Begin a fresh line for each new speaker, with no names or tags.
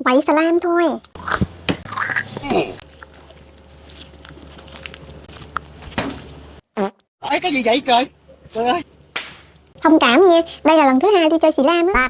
quậy xà lam thôi.
Ê, cái gì vậy trời? Trời ơi.
Thông cảm nha, đây là lần thứ hai tôi chơi xì lam á.